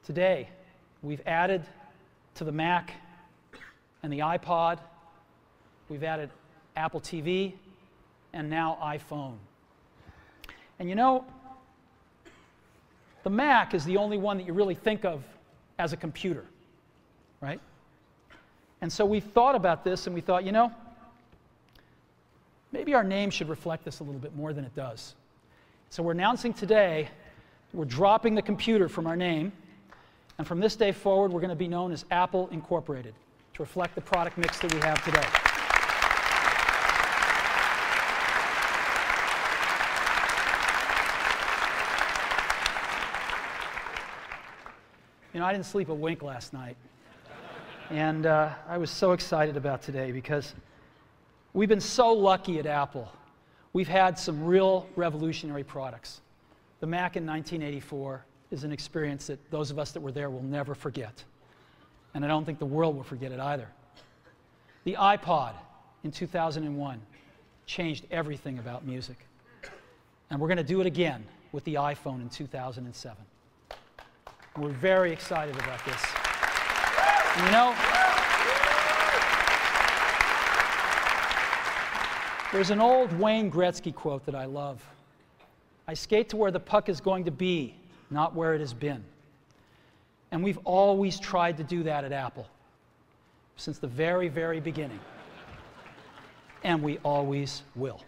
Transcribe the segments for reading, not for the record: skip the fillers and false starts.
Today, we've added to the Mac and the iPod, we've added Apple TV, and now iPhone. And you know, the Mac is the only one that you really think of as a computer, right? And so we thought about this and we thought, you know, maybe our name should reflect this a little bit more than it does. So we're announcing today we're dropping the computer from our name, and from this day forward we're going to be known as Apple Incorporated to reflect the product mix that we have today. You know, I didn't sleep a wink last night, and I was so excited about today because we've been so lucky at Apple. We've had some real revolutionary products. The Mac in 1984 is an experience that those of us that were there will never forget, and I don't think the world will forget it either. The iPod in 2001 changed everything about music, and we're going to do it again with the iPhone in 2007. We're very excited about this. And you know, there's an old Wayne Gretzky quote that I love. I skate to where the puck is going to be, not where it has been. And we've always tried to do that at Apple, since the very, very beginning. And we always will.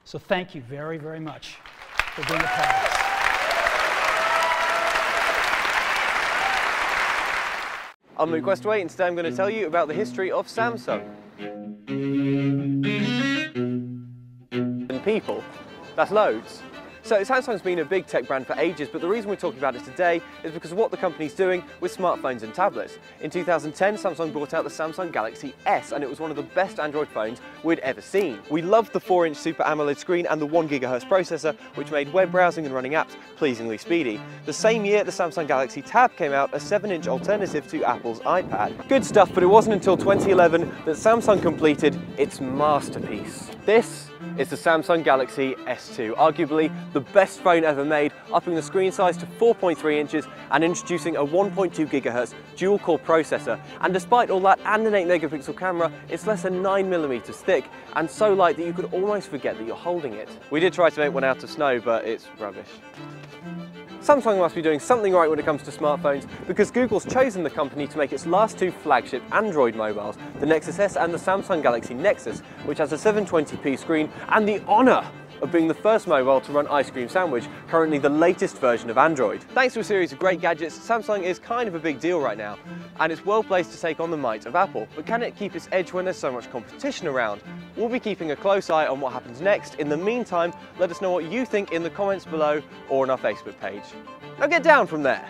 So thank you very, very much for being a part of this. I'm Luke Westaway, and today I'm going to tell you about the history of Samsung. And people. That's loads. So Samsung's been a big tech brand for ages, but the reason we're talking about it today is because of what the company's doing with smartphones and tablets. In 2010, Samsung brought out the Samsung Galaxy S, and it was one of the best Android phones we'd ever seen. We loved the 4-inch Super AMOLED screen and the 1 GHz processor, which made web browsing and running apps pleasingly speedy. The same year, the Samsung Galaxy Tab came out, a 7-inch alternative to Apple's iPad. Good stuff, but it wasn't until 2011 that Samsung completed its masterpiece. This is the Samsung Galaxy S2, arguably the best phone ever made, upping the screen size to 4.3 inches and introducing a 1.2 GHz dual-core processor. And despite all that and an 8-megapixel camera, it's less than 9mm thick and so light that you could almost forget that you're holding it. We did try to make one out of snow, but it's rubbish. Samsung must be doing something right when it comes to smartphones, because Google's chosen the company to make its last two flagship Android mobiles, the Nexus S and the Samsung Galaxy Nexus, which has a 720p screen and the honour of being the first mobile to run Ice Cream Sandwich, currently the latest version of Android. Thanks to a series of great gadgets, Samsung is kind of a big deal right now, and it's well placed to take on the might of Apple. But can it keep its edge when there's so much competition around? We'll be keeping a close eye on what happens next. In the meantime, let us know what you think in the comments below or on our Facebook page. Now get down from there.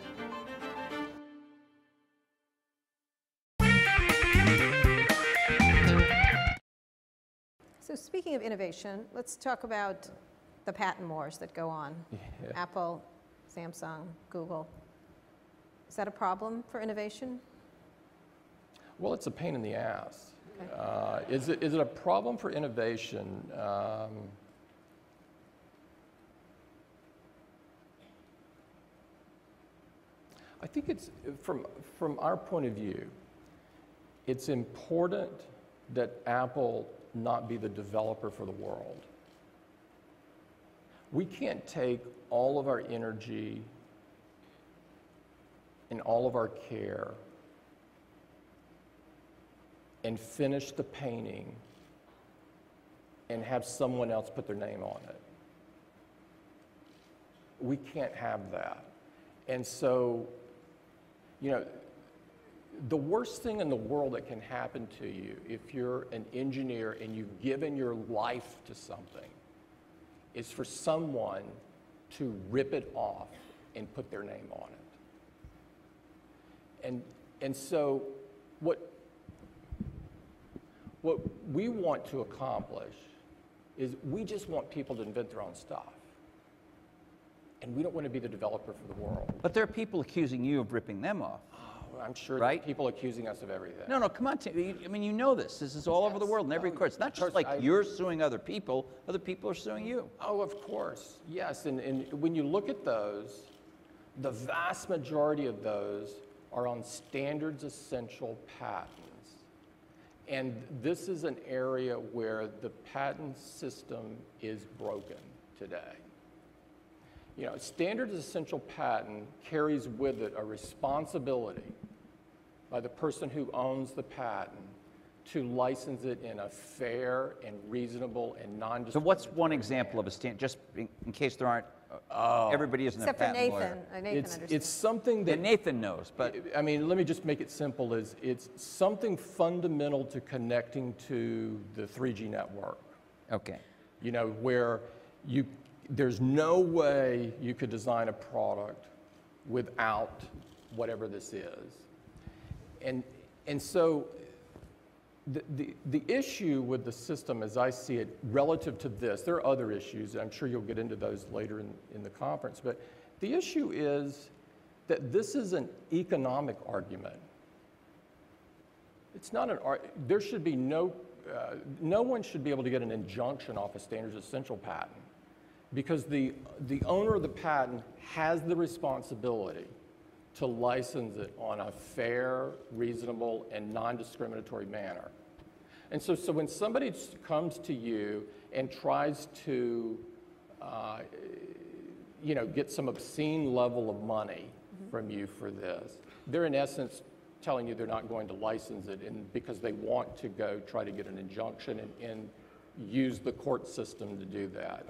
So speaking of innovation, let's talk about the patent wars that go on. Yeah. Apple, Samsung, Google. Is that a problem for innovation? Well, it's a pain in the ass. Okay. Is it a problem for innovation? I think it's, from our point of view, it's important that Apple not be the developer for the world. We can't take all of our energy and all of our care and finish the painting and have someone else put their name on it. We can't have that. And so, you know, the worst thing in the world that can happen to you if you're an engineer and you've given your life to something is for someone to rip it off and put their name on it. And so what we want to accomplish is we just want people to invent their own stuff. And we don't want to be the developer for the world. But there are people accusing you of ripping them off. I'm sure right? There are people accusing us of everything. No, come on, Tim. I mean, you know this. This is all over the world in every court. It's not just like you're suing other people are suing you. Oh, of course, yes. And when you look at those, The vast majority of those are on standards essential patents. And this is an area where the patent system is broken today. You know, standards essential patent carries with it a responsibility by the person who owns the patent to license it in a fair and reasonable and non-discriminatory So what's one example of a standard, just in case there aren't, everybody isn't Except a for patent Nathan. lawyer. Nathan understands. It's something that And Nathan knows, but I mean, let me just make it simple. It's something fundamental to connecting to the 3G network. okay. You know, where there's no way you could design a product without whatever this is. And so the issue with the system, as I see it, relative to this, there are other issues, and I'm sure you'll get into those later in the conference, but the issue is that this is an economic argument. It's not there should be no one should be able to get an injunction off a standards essential patent because the owner of the patent has the responsibility to license it on a fair, reasonable, and non-discriminatory manner. And so when somebody comes to you and tries to, you know, get some obscene level of money from you for this, they're in essence telling you they're not going to license it because they want to go try to get an injunction and use the court system to do that.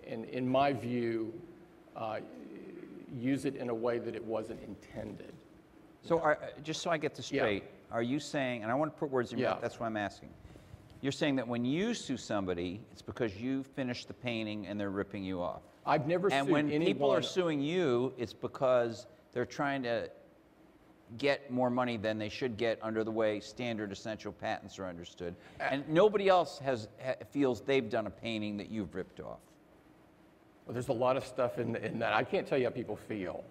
And in my view, use it in a way that it wasn't intended. So just so I get this straight, are you saying, and I want to put words in your mouth, that's why I'm asking. You're saying that when you sue somebody, it's because you finished the painting and they're ripping you off. I've never sued anyone. And when people are suing you, it's because they're trying to get more money than they should get under the way standard essential patents are understood. And nobody else feels they've done a painting that you've ripped off. Well, there's a lot of stuff in that. I can't tell you how people feel.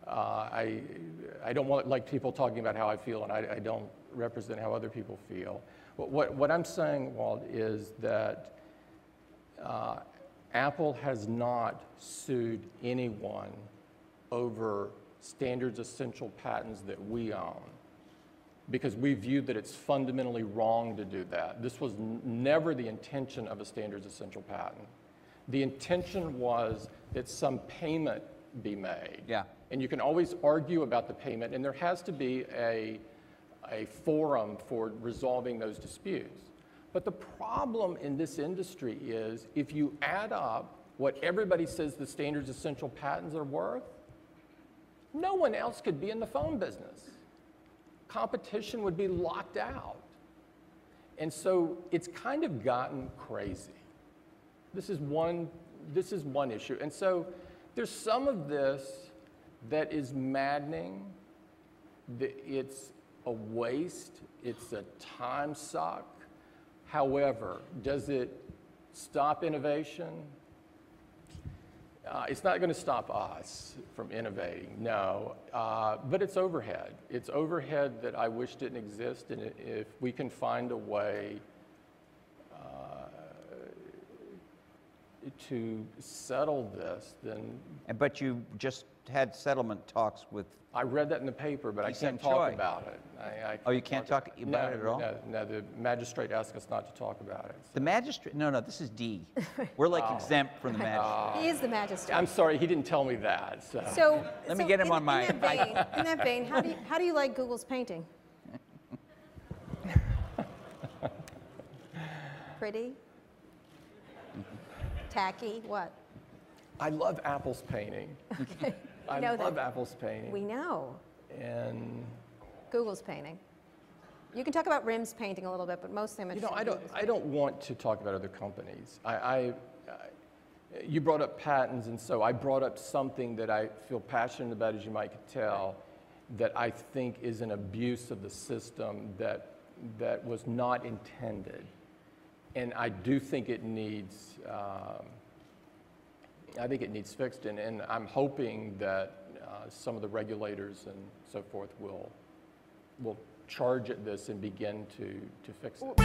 I don't want like people talking about how I feel, and I don't represent how other people feel. What I'm saying, Walt, is that Apple has not sued anyone over standards essential patents that we own because we view that it's fundamentally wrong to do that. This was never the intention of a standards essential patent. The intention was that some payment be made. Yeah. And you can always argue about the payment, and there has to be a forum for resolving those disputes. But the problem in this industry is if you add up what everybody says the standards essential patents are worth, no one else could be in the phone business. Competition would be locked out. And so it's kind of gotten crazy. This is one issue. And so there's some of this that is maddening. It's a waste. It's a time suck. However, does it stop innovation? It's not going to stop us from innovating, no. But it's overhead. It's overhead that I wish didn't exist. And if we can find a way to settle this, then... But you just had settlement talks with... I read that in the paper, but I can't talk about it. Oh, you can't talk about it at all? No, the magistrate asked us not to talk about it. So. The magistrate? No, this is D. We're like exempt from the magistrate. He is the magistrate. I'm sorry, he didn't tell me that. So Let me get him on my... In that vein, how do you like Google's painting? Pretty? Tacky? What? I love Apple's painting. Okay. I love Apple's painting. We know. And Google's painting. You can talk about RIM's painting a little bit, but mostly I'm interested in I don't want to talk about other companies. You brought up patents, and so I brought up something that I feel passionate about, as you might tell, that I think is an abuse of the system that was not intended. And I do think it needs, fixed, and I'm hoping that some of the regulators and so forth will charge at this and begin to fix it.